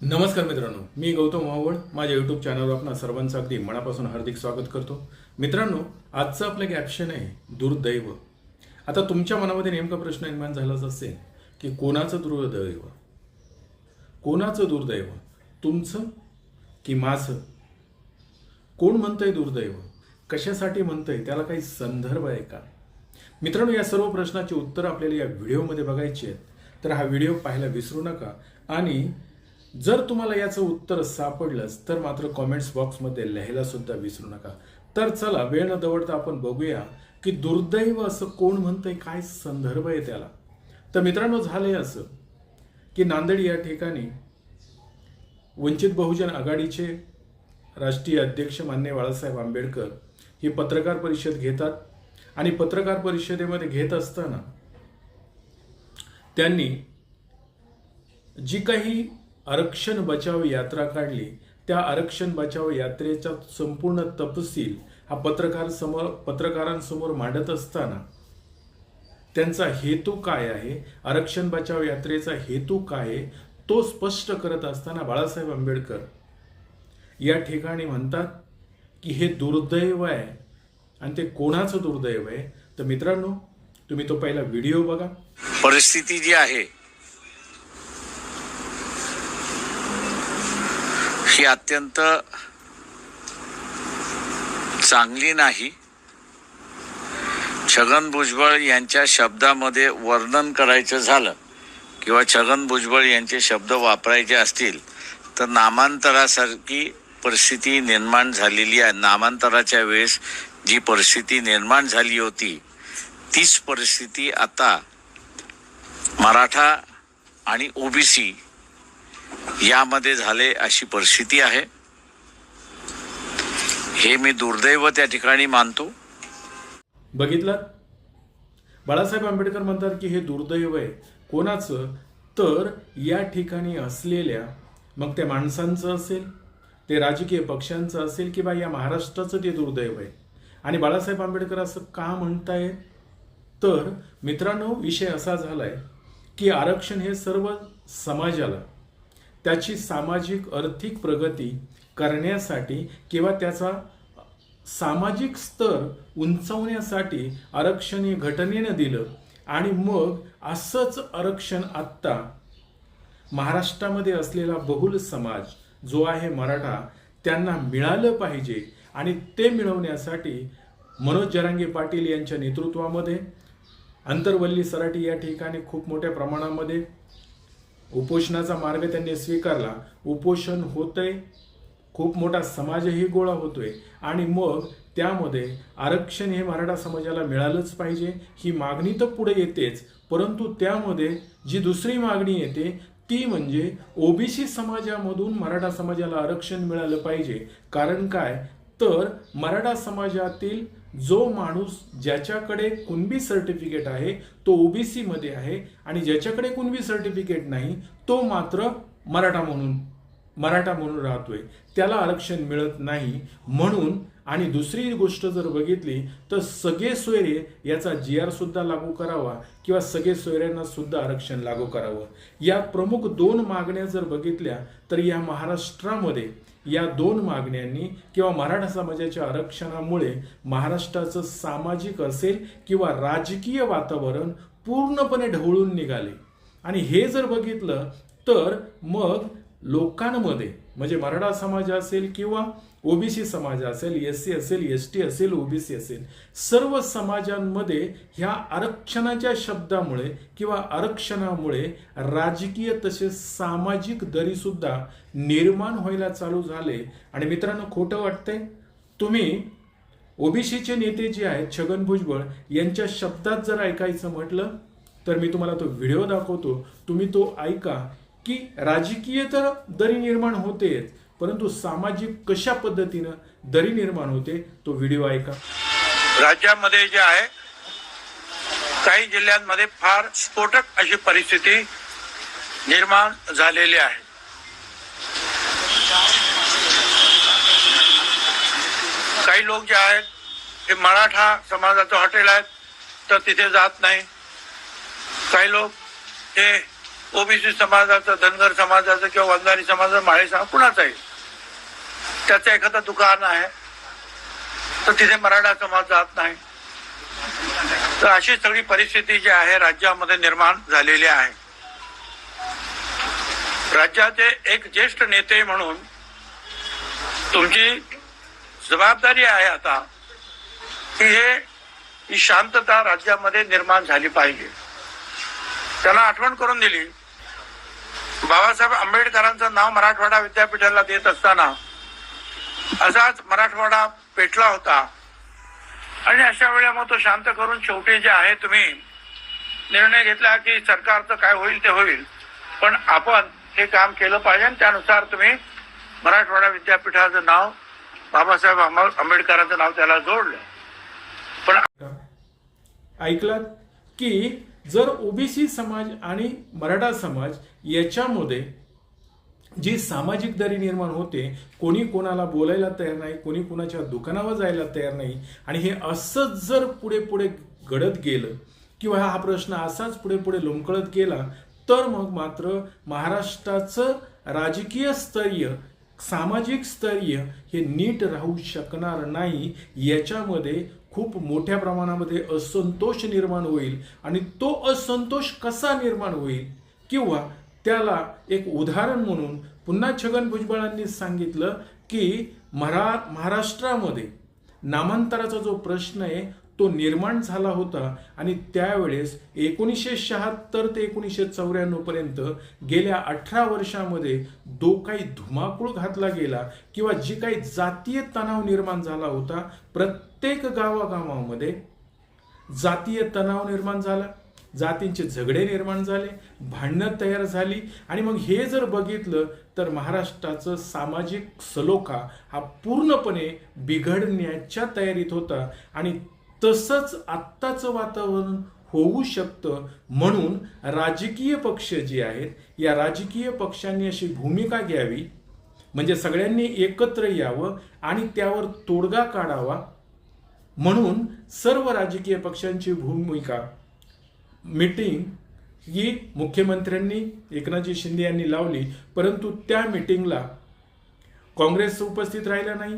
नमस्कार मित्रांनो, मी गौतम मावळ माझ्या यूट्यूब चॅनलवर आपणा सर्वांचं अगदी मनापासून हार्दिक स्वागत करतो. मित्रांनो, आजचं आपलं कॅप्शन आहे दुर्दैव. आता तुमच्या मनामध्ये नेमका प्रश्न निर्माण झालाच असेल की कोणाचं दुर्दैव, कोणाचं दुर्दैव, तुमचं की माझं? कोण म्हणतंय दुर्दैव, कशासाठी म्हणतंय, त्याला काही संदर्भ आहे का? मित्रांनो, या सर्व प्रश्नाची उत्तर आपल्याला या व्हिडिओमध्ये बघायची आहेत. तर हा व्हिडिओ पाहायला विसरू नका आणि जर तुम्हाला याचं उत्तर सापडलंच तर मात्र कॉमेंट्स बॉक्समध्ये लिहायला सुद्धा विसरू नका. तर चला, वेळ न दवडता आपण बघूया की दुर्दैव असं कोण म्हणतंय, काय संदर्भ आहे त्याला. तर मित्रांनो, झालंय असं की नांदेड या ठिकाणी वंचित बहुजन आघाडीचे राष्ट्रीय अध्यक्ष माननीय बाळासाहेब आंबेडकर ही पत्रकार परिषद घेतात आणि पत्रकार परिषदेमध्ये घेत असताना त्यांनी जी काही आरक्षण बचाव यात्रा काढली, त्या आरक्षण बचाव यात्रेचा संपूर्ण तपशील हा पत्रकारांसमोर मांडत असताना त्यांचा हेतू काय आहे, आरक्षण बचाव यात्रेचा हेतू काय आहे, तो स्पष्ट करत असताना बाळासाहेब आंबेडकर या ठिकाणी म्हणतात की हे दुर्दैव आहे. आणि ते कोणाचं दुर्दैव आहे? तर मित्रांनो, तुम्ही तो पहिला व्हिडिओ बघा. परिस्थिती जी आहे ही अत्यंत चांगली नाही. छगन भुजबळ यांच्या शब्दामध्ये वर्णन करायचं झालं किंवा छगन भुजबळ यांचे शब्द वापरायचे असतील तर नामांतरासारखी परिस्थिती निर्माण झालेली आहे. नामांतराच्या वेळेस जी परिस्थिती निर्माण झाली होती तीच परिस्थिती आता मराठा आणि ओबीसी यामध्ये झाले अशी परिस्थिती आहे. हे मी दुर्दैव त्या ठिकाणी मानतो. बघितलं, बाळासाहेब आंबेडकर म्हणतात की हे दुर्दैव आहे. कोणाचं? तर या ठिकाणी असलेल्या, मग त्या माणसांचं असेल, ते राजकीय पक्षांचं असेल किंवा या महाराष्ट्राचं ते दुर्दैव आहे. आणि बाळासाहेब आंबेडकर असं का म्हणतायत? तर मित्रांनो, विषय असा झालाय की आरक्षण हे सर्व समाजाला त्याची सामाजिक आर्थिक प्रगती करण्यासाठी किंवा त्याचा सामाजिक स्तर उंचावण्यासाठी आरक्षण हे घटनेनं दिलं. आणि मग असंच आरक्षण आत्ता महाराष्ट्रामध्ये असलेला बहुल समाज जो आहे मराठा, त्यांना मिळालं पाहिजे. आणि ते मिळवण्यासाठी मनोज जरांगे पाटील यांच्या नेतृत्वामध्ये अंतरवल्ली सराटी या ठिकाणी खूप मोठ्या प्रमाणामध्ये उपोषणाचा मार्ग त्यांनी स्वीकारला. उपोषण होतंय, खूप मोठा समाजही गोळा होतोय आणि मग त्यामध्ये आरक्षण हे मराठा समाजाला मिळालंच पाहिजे ही मागणी तर पुढे येतेच, परंतु त्यामध्ये जी दुसरी मागणी येते ती म्हणजे ओबीसी समाजामधून मराठा समाजाला आरक्षण मिळालं पाहिजे. कारण काय? तर मराठा समाजातील जो माणूस ज्याच्याकडे कुणबी सर्टिफिकेट आहे तो ओबीसी मध्ये आहे आणि ज्याच्याकडे कुणबी सर्टिफिकेट नाही तो मात्र मराठा म्हणून राहतोय, त्याला आरक्षण मिळत नाही म्हणून. आणि दुसरी गोष्ट जर बघितली तर सगळे सोयरे याचा GR सुद्धा लागू करावा किंवा सगळे सोयऱ्यांना सुद्धा आरक्षण लागू करावं. या प्रमुख दोन मागण्या जर बघितल्या तर या महाराष्ट्रामध्ये या दोन मागण्यांनी किंवा मराठा समाजाच्या आरक्षणामुळे महाराष्ट्राचं सामाजिक असेल किंवा राजकीय वातावरण पूर्णपणे ढवळून निघाले. आणि हे जर बघितलं तर मग लोकांमध्ये म्हणजे मराठा समाज असेल किंवा ओबीसी समाज असेल, SC असेल, ST असेल, ओबीसी असेल, सर्व समाजांमध्ये ह्या आरक्षणाच्या शब्दामुळे किंवा आरक्षणामुळे राजकीय तसेच सामाजिक दरी सुद्धा निर्माण व्हायला चालू झाले. आणि मित्रांनो, खोटं वाटतंय? तुम्ही ओबीसीचे नेते जे आहेत छगन भुजबळ यांच्या शब्दात जर ऐकायचं म्हटलं तर मी तुम्हाला तो व्हिडिओ दाखवतो, तुम्ही तो ऐका की राजकीय तर दरी निर्माण होतेच, परंतु सामाजिक कशा पद्धतीनं दरी निर्माण होते तो व्हिडिओ ऐका. राज्यामध्ये जे आहे काही जिल्ह्यांमध्ये फार स्फोटक अशी परिस्थिती निर्माण झालेली आहे. काही लोक जे आहेत ते मराठा समाजाचं हॉटेल आहेत तर तिथे जात नाही. काही लोक हे ओबीसी समाजाचं, धनगर समाजाचं किंवा वंजारी समाजाचं, माळी समाज कुणाचं आहे, त्याचं एखादं दुकान आहे तर तिथे मराठा समाज जात नाही. तर अशी सगळी परिस्थिती जी आहे राज्यामध्ये निर्माण झालेली आहे. राज्याचे एक ज्येष्ठ नेते म्हणून तुमची जबाबदारी आहे आता की ही शांतता राज्यामध्ये निर्माण झाली पाहिजे. त्यांना आठवण करून दिली, बाबासाहेब आंबेडकरांचं नाव मराठवाडा विद्यापीठाला देत असताना असाच मराठवाडा पेटला होता आणि अशा वेळेला मग तो शांत करून शेवटी जे आहे तुम्ही निर्णय घेतला की सरकारचं काय होईल ते होईल, पण आपण हे काम केलं पाहिजे आणि त्यानुसार तुम्ही मराठवाडा विद्यापीठाचं नाव बाबासाहेब आंबेडकरांचं नाव त्याला जोडलं. पण ऐकलात की जर ओबीसी समाज आणि मराठा समाज याच्यामध्ये जी सामाजिक दरी निर्माण होते, कोणी कोणाला बोलायला तयार नाही, कोणी कोणाच्या दुकानावर जायला तयार नाही, आणि हे असंच जर पुढे पुढे घडत गेलं किंवा हा प्रश्न असाच पुढे पुढे लोंबकळत गेला तर मग मात्र महाराष्ट्राचं राजकीय स्तरीय, सामाजिक स्तरीय हे नीट राहू शकणार नाही. याच्यामध्ये खूप मोठ्या प्रमाणामध्ये असंतोष निर्माण होईल, आणि तो असंतोष कसा निर्माण होईल किंवा त्याला एक उदाहरण म्हणून पुन्हा छगन भुजबळांनी सांगितलं की महाराष्ट्रामध्ये नामांतराचा जो प्रश्न आहे तो निर्माण झाला होता, आणि त्यावेळेस 1976 ते 1994 पर्यंत गेल्या 18 वर्षामध्ये जो काही धुमाकूळ घातला गेला किंवा जी काही जातीय तणाव निर्माण झाला होता, प्रत्येक गावागावामध्ये जातीय तणाव निर्माण झाला, जातींचे झगडे निर्माण झाले, भांडणं तयार झाली, आणि मग हे जर बघितलं तर महाराष्ट्राचं सामाजिक सलोखा हा पूर्णपणे बिघडण्याच्या तयारीत होता. आणि तसंच आत्ताचं वातावरण होऊ शकतं. म्हणून राजकीय पक्ष जे आहेत, या राजकीय पक्षांनी अशी भूमिका घ्यावी, म्हणजे सगळ्यांनी एकत्र यावं आणि त्यावर तोडगा काढावा. म्हणून सर्व राजकीय पक्षांची भूमिका मीटिंग ही मुख्यमंत्र्यांनी एकनाथजी शिंदे यांनी लावली, परंतु त्या मीटिंगला काँग्रेस उपस्थित राहिला नाही,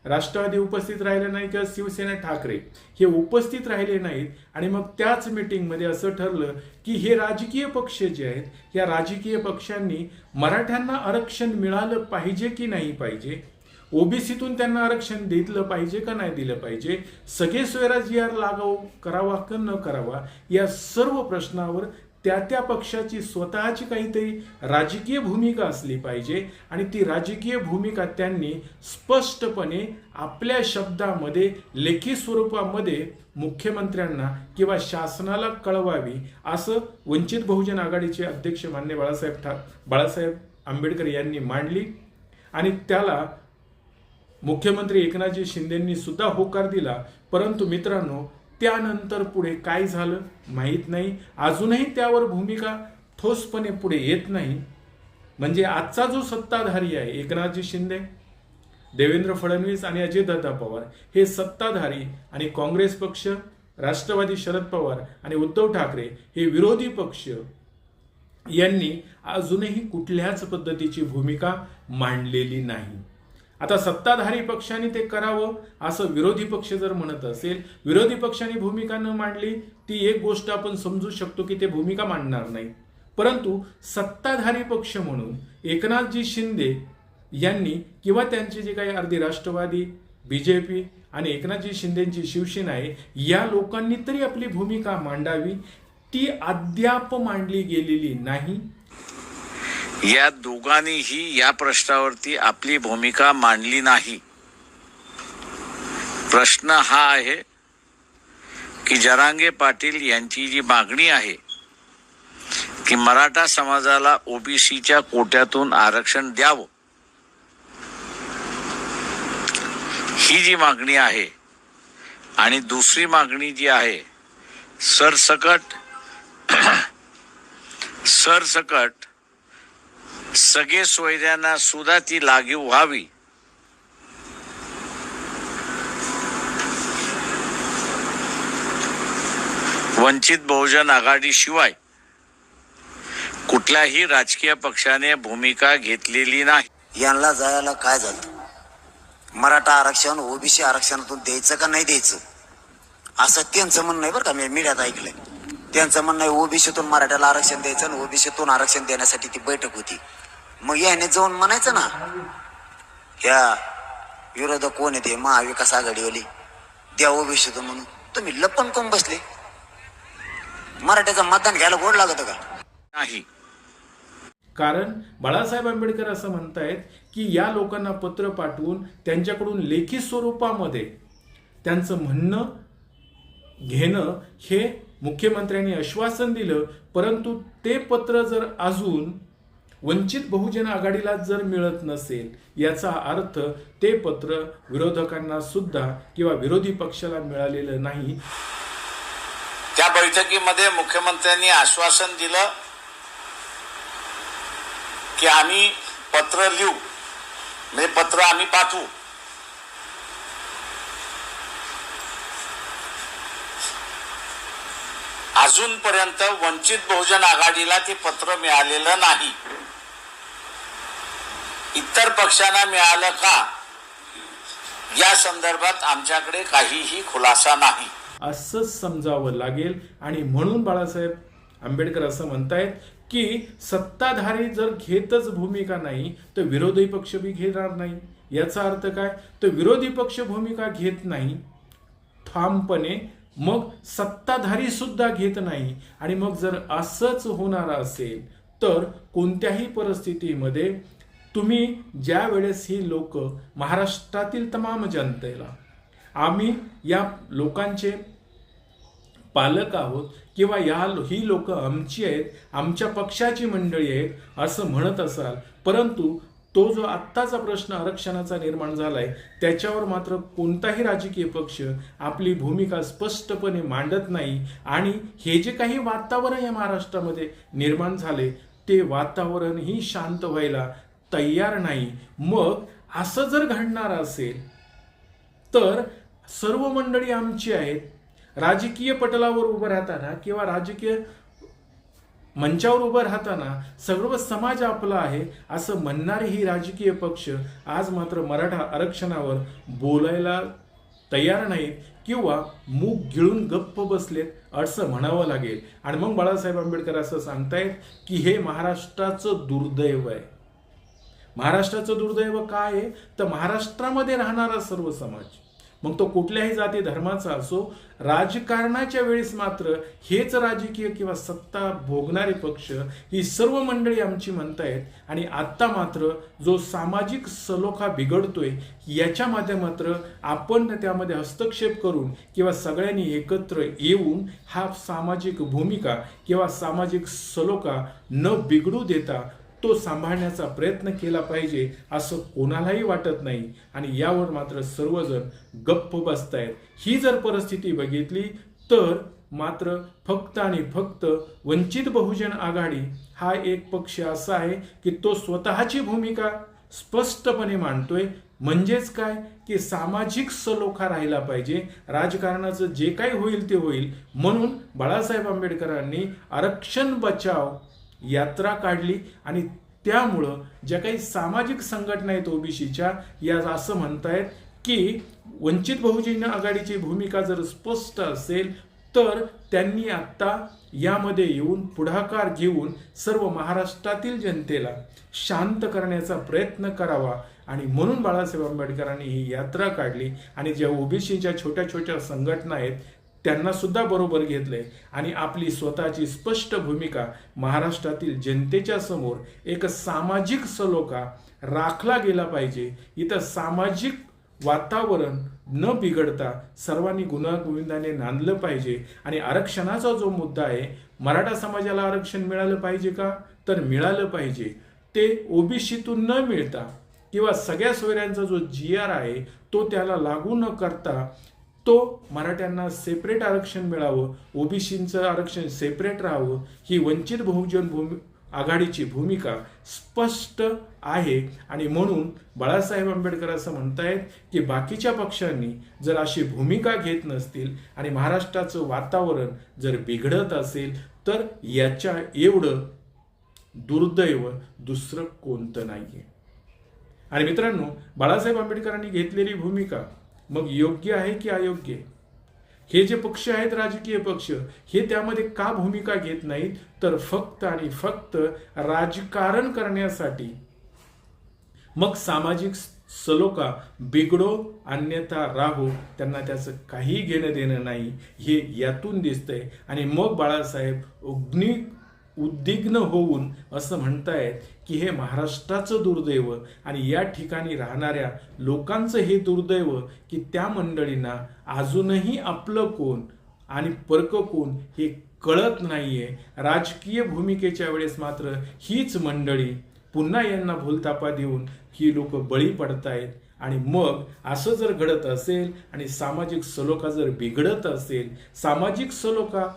राष्ट्रवादी उपस्थित राहिले नाही किंवा शिवसेना ठाकरे हे उपस्थित राहिले नाहीत. आणि मग त्याच मीटिंगमध्ये असं ठरलं की हे राजकीय पक्ष जे आहेत, या राजकीय पक्षांनी मराठ्यांना आरक्षण मिळालं पाहिजे की नाही पाहिजे, ओबीसीतून त्यांना आरक्षण दिलं पाहिजे का नाही दिलं पाहिजे, सगळे स्वराज्य लागू करावा का न करावा, या सर्व प्रश्नावर त्या त्या पक्षाची स्वतःची काहीतरी राजकीय भूमिका असली पाहिजे. आणि ती राजकीय भूमिका त्यांनी स्पष्टपणे आपल्या शब्दामध्ये, लेखी स्वरूपामध्ये मुख्यमंत्र्यांना किंवा शासनाला कळवावी, असं वंचित बहुजन आघाडीचे अध्यक्ष मान्य बाळासाहेब आंबेडकर यांनी मांडली. आणि त्याला मुख्यमंत्री एकनाथजी शिंदेंनी सुद्धा होकार दिला. परंतु मित्रांनो, त्यानंतर पुढे काय झालं माहीत नाही. अजूनही त्यावर भूमिका ठोसपणे पुढे येत नाही. म्हणजे आजचा जो सत्ताधारी आहे, एकनाथजी शिंदे, देवेंद्र फडणवीस आणि अजितदादा पवार, हे सत्ताधारी, आणि काँग्रेस पक्ष, राष्ट्रवादी शरद पवार आणि उद्धव ठाकरे हे विरोधी पक्ष, यांनी अजूनही कुठल्याच पद्धतीची भूमिका मांडलेली नाही. आता सत्ताधारी पक्षाने ते करावं असं विरोधी पक्ष जर म्हणत असेल, विरोधी पक्षाने भूमिका न मांडली ती एक गोष्ट आपण समजू शकतो की ते भूमिका मांडणार नाही. परंतु सत्ताधारी पक्ष म्हणून एकनाथजी शिंदे यांनी किंवा त्यांचे जे काही अर्धी राष्ट्रवादी, बीजेपी आणि एकनाथजी शिंदेची शिवसेना आहे, या लोकांनी तरी आपली भूमिका मांडावी. ती अद्याप मांडली गेलेली नाही. या दोघांनीही या प्रश्नावरती आपली भूमिका मांडली नाही. प्रश्न हा आहे की जरांगे पाटील यांची जी मागणी आहे की मराठा समाजाला ओबीसीच्या कोट्यातून आरक्षण द्यावं, ही जी मागणी आहे, आणि दुसरी मागणी जी आहे सरसकट सगळे सोयऱ्यांना सुद्धा ती लागू व्हावी, वंचित बहुजन आघाडी शिवाय कुठल्याही राजकीय पक्षाने भूमिका घेतलेली नाही. यांना जायला काय झालं? मराठा आरक्षण ओबीसी आरक्षणातून द्यायचं का नाही द्यायचं असं त्यांचं म्हणणं आहे बरं का. मी मीडियात ऐकलंय त्यांचं म्हणणं आहे ओबीसीतून मराठ्याला आरक्षण द्यायचं आणि ओबीसीतून आरक्षण देण्यासाठी ती बैठक होती. मग याने जाऊन म्हणायचं ना, ह्या विरोधक कोण येते महाविकास आघाडीवाली द्या ओबीसीतून म्हणून. तुम्ही लपन कोण बसले? मराठ्याचं मतदान घ्यायला गोड लागत का? नाही. कारण बाळासाहेब आंबेडकर असं म्हणतायत की या लोकांना पत्र पाठवून त्यांच्याकडून लेखी स्वरूपामध्ये त्यांचं म्हणणं घेणं हे मुख्यमंत्र्यांनी आश्वासन दिलं, परंतु ते पत्र जर अजून वंचित बहुजन आघाडीला जर मिळत नसेल याचा अर्थ ते पत्र विरोधकांना सुद्धा किंवा विरोधी पक्षाला मिळालेलं नाही. त्या बैठकीमध्ये मुख्यमंत्र्यांनी आश्वासन दिलं की आम्ही पत्र लिहू, म्हणजे पत्र आम्ही पाठवू. अजूनपर्यंत वंचित बहुजन आघाडीला ते पत्र मिळालेलं नाही. इतर पक्षांना मिळालं का या संदर्भात आमच्याकडे काहीही खुलासा नाही असंच समजावं लागेल. आणि म्हणून बाळासाहेब आंबेडकर असं म्हणतायत की सत्ताधारी जर घेतच भूमिका नाही तर विरोधी पक्ष बी घेणार नाही. याचा अर्थ काय? तर विरोधी पक्ष भूमिका घेत नाही ठामपणे, मग सत्ताधारी सुद्धा घेत नाही. आणि मग जर असंच होणार असेल तर कोणत्याही परिस्थितीमध्ये तुम्ही ज्या वेळेस ही लोक महाराष्ट्रातील तमाम जनतेला आम्ही या लोकांचे पालक आहोत किंवा ही लोक आमची आहेत, आमच्या पक्षाची मंडळी आहेत असं म्हणत असाल, परंतु तो जो आत्ताचा प्रश्न आरक्षणाचा निर्माण झालाय त्याच्यावर मात्र कोणताही राजकीय पक्ष आपली भूमिका स्पष्टपणे मांडत नाही. आणि हे जे काही वातावरण या महाराष्ट्रामध्ये निर्माण झाले ते वातावरण ही शांत व्हायला तयार नाही. मग असं जर घडणार असेल तर सर्व मंडळी आमची आहेत, राजकीय पटलावर उभं राहताना किंवा राजकीय मंचावर उभं राहताना सर्व समाज आपला आहे असं म्हणणारे ही राजकीय पक्ष आज मात्र मराठा आरक्षणावर बोलायला तयार नाहीत किंवा मूग गिळून गप्प बसलेत असं म्हणावं लागेल. आणि मग बाळासाहेब आंबेडकर असं सांगतायत की हे महाराष्ट्राचं दुर्दैव आहे. महाराष्ट्राचं दुर्दैव काय आहे? तर महाराष्ट्रामध्ये राहणारा सर्व समाज, मग तो कुठल्याही जाती धर्माचा असो, राजकारणाच्या वेळेस मात्र हेच राजकीय किंवा सत्ता भोगणारे पक्ष ही सर्व मंडळी आमची म्हणतायत. आणि आत्ता मात्र जो सामाजिक सलोखा बिघडतोय याच्या माध्यमात्र आपण त्यामध्ये हस्तक्षेप करून किंवा सगळ्यांनी एकत्र येऊन हा सामाजिक भूमिका किंवा सामाजिक सलोखा न बिघडू देता तो सांभाळण्याचा प्रयत्न केला पाहिजे असं कोणालाही वाटत नाही. आणि यावर मात्र सर्वजण गप्प बसतायत. ही जर परिस्थिती बघितली तर मात्र फक्त आणि फक्त वंचित बहुजन आघाडी हा एक पक्ष असा आहे की तो स्वतःची भूमिका स्पष्टपणे मांडतोय. म्हणजेच काय की सामाजिक सलोखा राहिला पाहिजे, राजकारणाचं जे काही होईल ते होईल. म्हणून बाळासाहेब आंबेडकरांनी आरक्षण बचाव यात्रा काढली आणि त्यामुळं ज्या काही सामाजिक संघटना आहेत ओबीसीच्या या असं म्हणतायत की वंचित बहुजन आघाडीची भूमिका जर स्पष्ट असेल तर त्यांनी आत्ता यामध्ये येऊन पुढाकार घेऊन सर्व महाराष्ट्रातील जनतेला शांत करण्याचा प्रयत्न करावा. आणि म्हणून बाळासाहेब आंबेडकरांनी ही यात्रा काढली आणि ज्या ओबीसीच्या छोट्या छोट्या संघटना आहेत त्यांना सुद्धा बरोबर घेतलंय आणि आपली स्वतःची स्पष्ट भूमिका महाराष्ट्रातील जनतेच्या समोर एक सामाजिक सलोखा राखला गेला पाहिजे. इथं सामाजिक वातावरण न बिघडता सर्वांनी गुण्यागोविंदाने नांदलं पाहिजे. आणि आरक्षणाचा जो मुद्दा आहे, मराठा समाजाला आरक्षण मिळालं पाहिजे का? तर मिळालं पाहिजे. ते ओबीसीतून न मिळता किंवा सगळ्या सोयऱ्यांचा जो GR आहे तो त्याला लागू न करता तो मराठ्यांना सेपरेट आरक्षण मिळावं, ओबीसीचं आरक्षण सेपरेट राहावं, ही वंचित बहुजन आघाडीची भूमिका स्पष्ट आहे. आणि म्हणून बाळासाहेब आंबेडकर असं म्हणतायत की बाकीच्या पक्षांनी जर अशी भूमिका घेत नसतील आणि महाराष्ट्राचं वातावरण जर बिघडत असेल तर याच्या एवढं दुर्दैव दुसरं कोणतं नाहीये. आणि मित्रांनो, बाळासाहेब आंबेडकरांनी घेतलेली भूमिका मग योग्य आहे की अयोग्य? हे जे पक्ष आहेत, राजकीय पक्ष, हे त्यामध्ये का भूमिका घेत नाहीत? तर फक्त आणि फक्त राजकारण करण्यासाठी. मग सामाजिक सलोखा बिघडो अन्यथा राहो, त्यांना त्याचं काही घेणं देणं नाही, हे यातून दिसतंय. आणि मग बाळासाहेब उद्विग्न होऊन असं म्हणतायत की हे महाराष्ट्राचं दुर्दैव आणि या ठिकाणी राहणाऱ्या लोकांचं हे दुर्दैव की त्या मंडळींना अजूनही आपलं कोण आणि परक कोण हे कळत नाहीये. राजकीय भूमिकेच्या वेळेस मात्र हीच मंडळी पुन्हा यांना भूलथापा देऊन ही लोक बळी पडतायत. आणि मग असं जर घडत असेल आणि सामाजिक सलोखा जर बिघडत असेल, सामाजिक सलोखा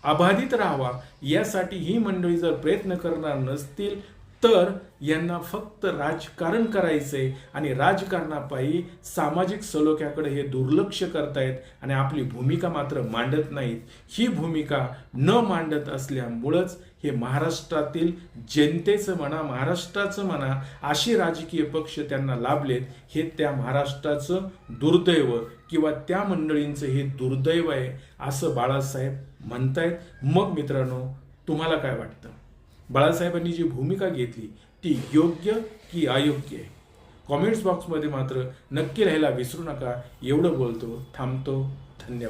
अबाधित राहावा यासाठी ही मंडळी जर प्रयत्न करणार नसतील, तर यांना फक्त राजकारण करायचंय आणि राजकारणापायी सामाजिक सलोख्याकडे हे दुर्लक्ष करतायत आणि आपली भूमिका मात्र मांडत नाहीत. ही भूमिका न मांडत असल्यामुळंच हे महाराष्ट्रातील जनतेचं म्हणा, महाराष्ट्राचं म्हणा, अशी राजकीय पक्ष त्यांना लाभलेत. हे त्या महाराष्ट्राचं दुर्दैव किंवा त्या मंडळींचं हे दुर्दैव आहे असं बाळासाहेब म्हणतायत. मग मित्रांनो, तुम्हाला काय वाटतं? बाळासाहेबांनी जी भूमिका घेतली ती योग्य की अयोग्य आहे? कॉमेंट्स बॉक्समध्ये मात्र नक्की लिहायला विसरू नका. एवढं बोलतो, थांबतो. धन्यवाद.